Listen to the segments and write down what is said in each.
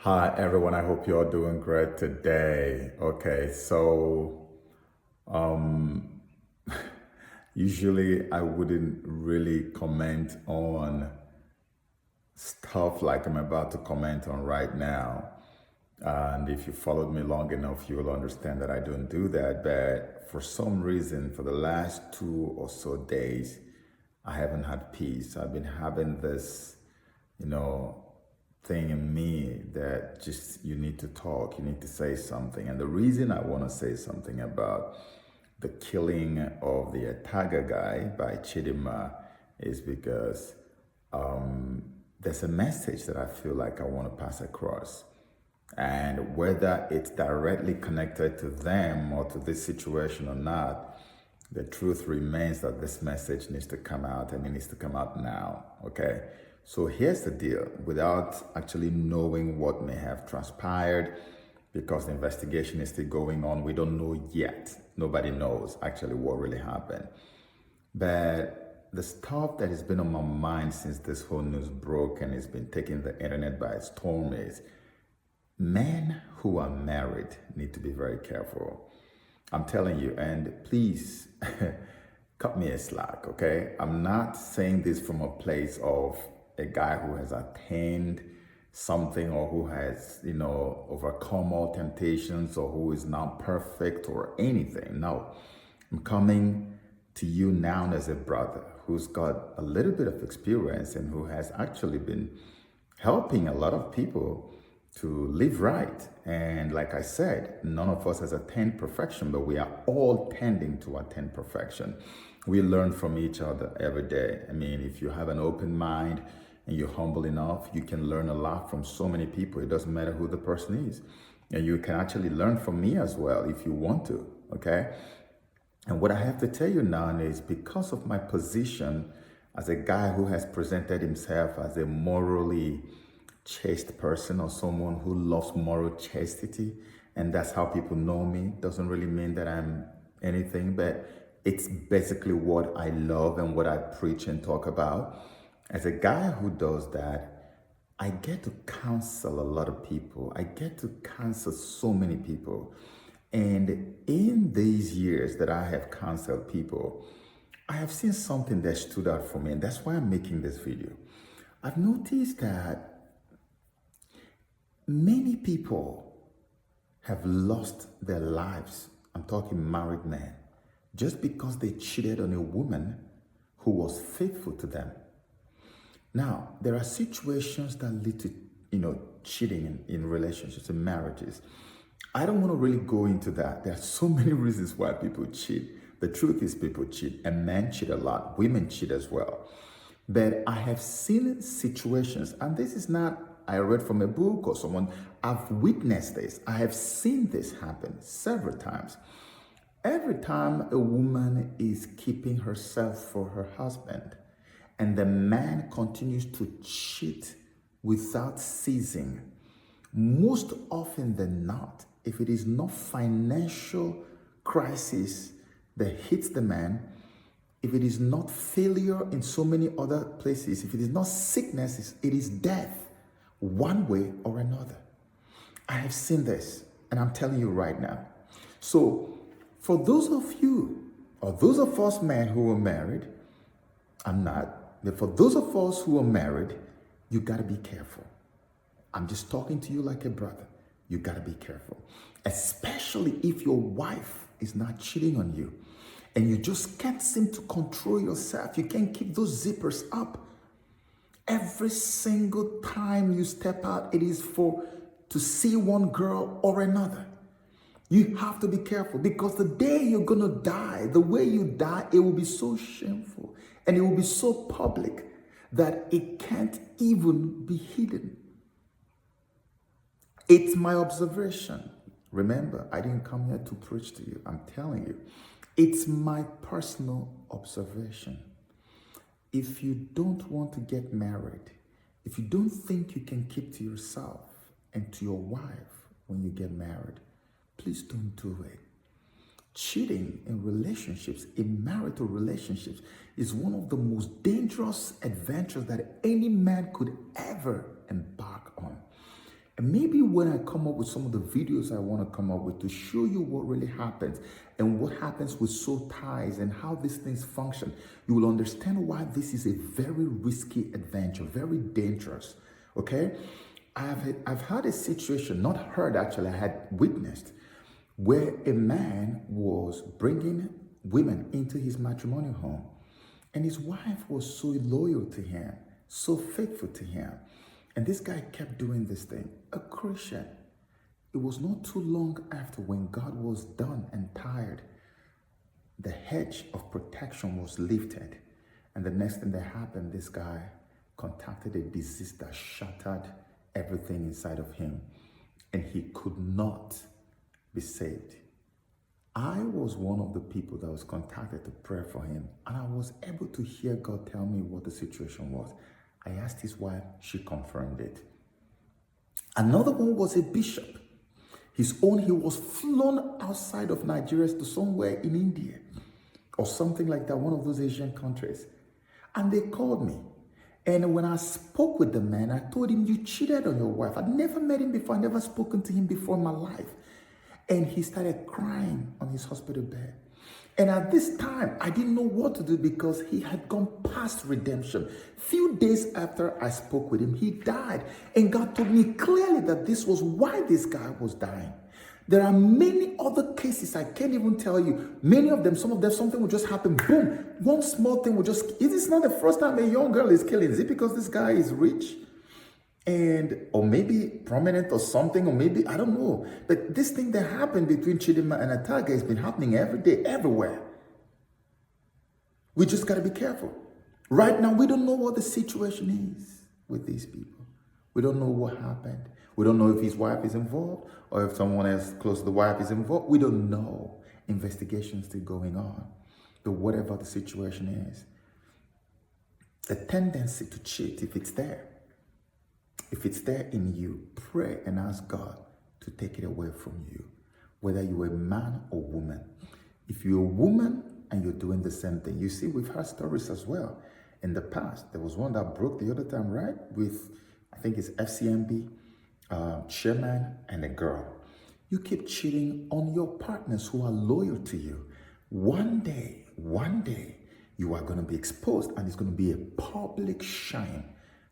Hi everyone, I hope you're doing great today. Okay, so um usually I wouldn't really comment on stuff like I'm about to comment on right now. And if you followed me long enough, you will understand that I don't do that. But for some reason, for the last 2 or so days, I haven't had peace. I've been having this, you know, thing in me that just you need to talk, you need to say something. And the reason I want to say something about the killing of the Ataga guy by Chidima is because there's a message that I feel like I want to pass across. And whether it's directly connected to them or to this situation or not, the truth remains that this message needs to come out and it needs to come out now. Okay. So here's the deal without actually knowing what may have transpired, because the investigation is still going on. We don't know yet. Nobody knows actually what really happened. But the stuff that has been on my mind since this whole news broke and it's been taking the internet by storm is men who are married need to be very careful. I'm telling you, and please cut me a slack, okay? I'm not saying this from a place of a guy who has attained something or who has, overcome all temptations or who is now perfect or anything. No, I'm coming to you now as a brother who's got a little bit of experience and who has actually been helping a lot of people to live right. And like I said, none of us has attained perfection, but we are all tending to attain perfection. We learn from each other every day. I mean, if you have an open mind and you're humble enough, you can learn a lot from so many people. It doesn't matter who the person is. And you can actually learn from me as well if you want to, okay? And what I have to tell you now is because of my position as a guy who has presented himself as a morally chaste person or someone who loves moral chastity, and that's how people know me, doesn't really mean that I'm anything, but it's basically what I love and what I preach and talk about. As a guy who does that, I get to counsel a lot of people. I get to counsel so many people. And in these years that I have counseled people, I have seen something that stood out for me, and that's why I'm making this video. I've noticed that many people have lost their lives. I'm talking married men, just because they cheated on a woman who was faithful to them. Now, there are situations that lead to, cheating in relationships and marriages. I don't want to really go into that. There are so many reasons why people cheat. The truth is people cheat, and men cheat a lot. Women cheat as well. But I have seen situations, and this is not, I read from a book or someone, I've witnessed this. I have seen this happen several times. Every time a woman is keeping herself for her husband, and the man continues to cheat without ceasing, most often than not, if it is not financial crisis that hits the man, if it is not failure in so many other places, if it is not sickness, it is death, one way or another. I have seen this, and I'm telling you right now. So, for those of you, or those of us men who are married, I'm not, but for those of us who are married, you gotta be careful. I'm just talking to you like a brother. You gotta be careful, especially if your wife is not cheating on you and you just can't seem to control yourself. You can't keep those zippers up. Every single time you step out, it is to see one girl or another. You have to be careful, because the day you're gonna die, the way you die, it will be so shameful and it will be so public that it can't even be hidden. It's my observation. Remember, I didn't come here to preach to you. I'm telling you, it's my personal observation. If you don't want to get married, if you don't think you can keep to yourself and to your wife when you get married, please don't do it. Cheating in relationships, in marital relationships, is one of the most dangerous adventures that any man could ever embark on. And maybe when I come up with some of the videos I want to come up with to show you what really happens and what happens with soul ties and how these things function, you will understand why this is a very risky adventure, very dangerous, okay? I've had a situation, not heard actually, I had witnessed, where a man was bringing women into his matrimonial home. And his wife was so loyal to him, so faithful to him. And this guy kept doing this thing, a Christian. It was not too long after when God was done and tired, the hedge of protection was lifted. And the next thing that happened, this guy contacted a disease that shattered everything inside of him. And he could not be saved. I was one of the people that was contacted to pray for him. And I was able to hear God tell me what the situation was. I asked his wife, she confirmed it. Another one was a bishop. His own, he was flown outside of Nigeria to somewhere in India or something like that, one of those Asian countries. And they called me. And when I spoke with the man, I told him, you cheated on your wife. I'd never met him before. I'd never spoken to him before in my life. And he started crying on his hospital bed. And at this time, I didn't know what to do because he had gone past redemption. Few days after I spoke with him, he died. And God told me clearly that this was why this guy was dying. There are many other cases, I can't even tell you. Many of them, some of them, something will just happen. Boom. One small thing will just... It is not the first time a young girl is killing. Is it because this guy is rich? Or maybe prominent or something, or maybe, I don't know. But this thing that happened between Chidinma and Ataga has been happening every day, everywhere. We just got to be careful. Right now, we don't know what the situation is with these people. We don't know what happened. We don't know if his wife is involved or if someone else close to the wife is involved. We don't know. Investigation is still going on. But whatever the situation is, the tendency to cheat, if it's there in you, pray and ask God to take it away from you, whether you're a man or woman. If you're a woman and you're doing the same thing, you see, we've heard stories as well. In the past, there was one that broke the other time, right? With, I think it's FCMB, chairman and a girl. You keep cheating on your partners who are loyal to you. One day, you are going to be exposed and it's going to be a public shame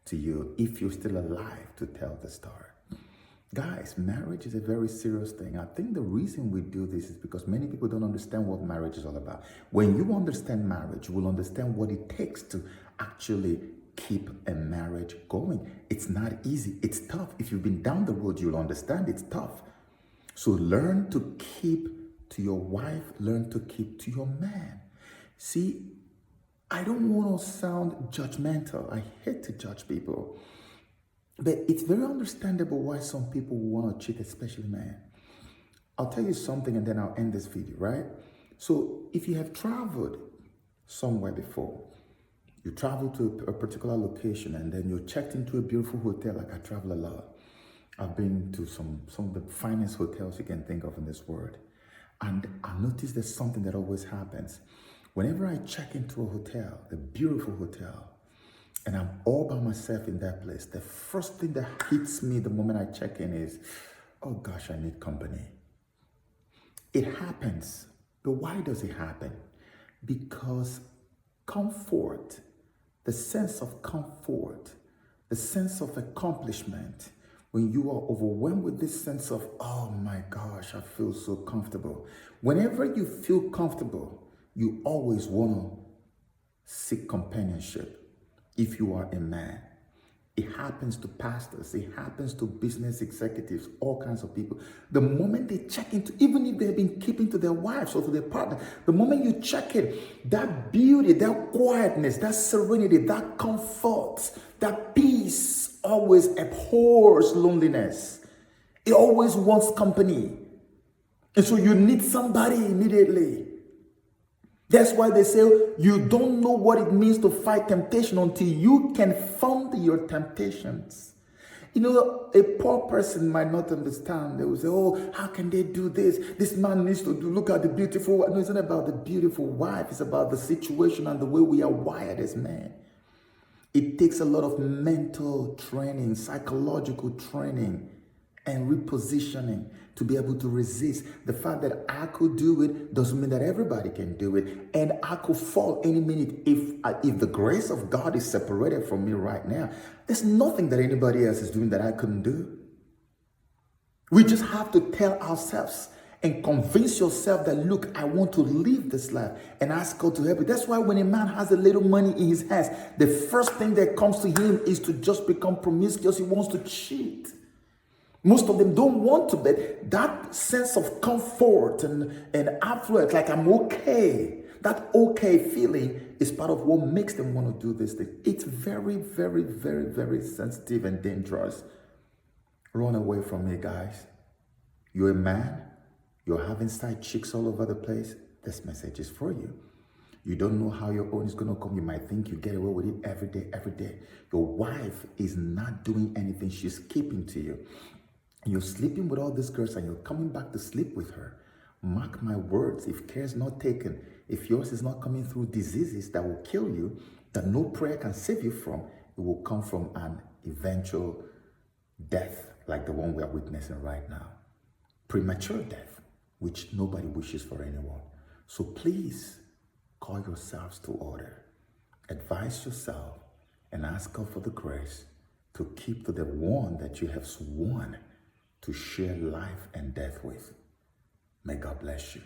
to you if you're still alive to tell the story. Guys, marriage is a very serious thing. I think the reason we do this is because many people don't understand what marriage is all about. When you understand marriage, you will understand what it takes to actually keep a marriage going. It's not easy. It's tough. If you've been down the road, you'll understand it's tough. So learn to keep to your wife, learn to keep to your man. See, I don't want to sound judgmental. I hate to judge people. But it's very understandable why some people want to cheat, especially men. I'll tell you something and then I'll end this video, right? So if you have traveled somewhere before, you travel to a particular location and then you're checked into a beautiful hotel, like I travel a lot. I've been to some of the finest hotels you can think of in this world. And I noticed there's something that always happens. Whenever I check into a hotel, a beautiful hotel, and I'm all by myself in that place, the first thing that hits me the moment I check in is, oh gosh, I need company. It happens. But why does it happen? Because comfort, the sense of comfort, the sense of accomplishment, when you are overwhelmed with this sense of, oh my gosh, I feel so comfortable. Whenever you feel comfortable, you always want to seek companionship. If you are a man, it happens to pastors, it happens to business executives, all kinds of people. The moment they check into, even if they've been keeping to their wives or to their partner, the moment you check in, that beauty, that quietness, that serenity, that comfort, that peace always abhors loneliness. It always wants company. And so you need somebody immediately. That's why they say you don't know what it means to fight temptation until you can fund your temptations. You know, a poor person might not understand. They will say, oh, how can they do this? This man needs to look at the beautiful wife. No, it's not about the beautiful wife. It's about the situation and the way we are wired as men. It takes a lot of mental training, psychological training and repositioning to be able to resist. The fact that I could do it doesn't mean that everybody can do it. And I could fall any minute if the grace of God is separated from me right now. There's nothing that anybody else is doing that I couldn't do. We just have to tell ourselves and convince yourself that, look, I want to live this life, and ask God to help you. That's why when a man has a little money in his hands, the first thing that comes to him is to just become promiscuous. He wants to cheat. Most of them don't want to, but that sense of comfort and affluence, like I'm okay, that okay feeling is part of what makes them want to do this thing. It's very, very, very, very sensitive and dangerous. Run away from me, guys. You're a man. You're having side chicks all over the place. This message is for you. You don't know how your own is going to come. You might think you get away with it every day, every day. Your wife is not doing anything. She's keeping to you. And you're sleeping with all these girls and you're coming back to sleep with her. Mark my words, if care is not taken, if yours is not coming through diseases that will kill you, that no prayer can save you from, it will come from an eventual death like the one we are witnessing right now. Premature death, which nobody wishes for anyone. So please call yourselves to order. Advise yourself and ask God for the grace to keep to the one that you have sworn to share life and death with. May God bless you.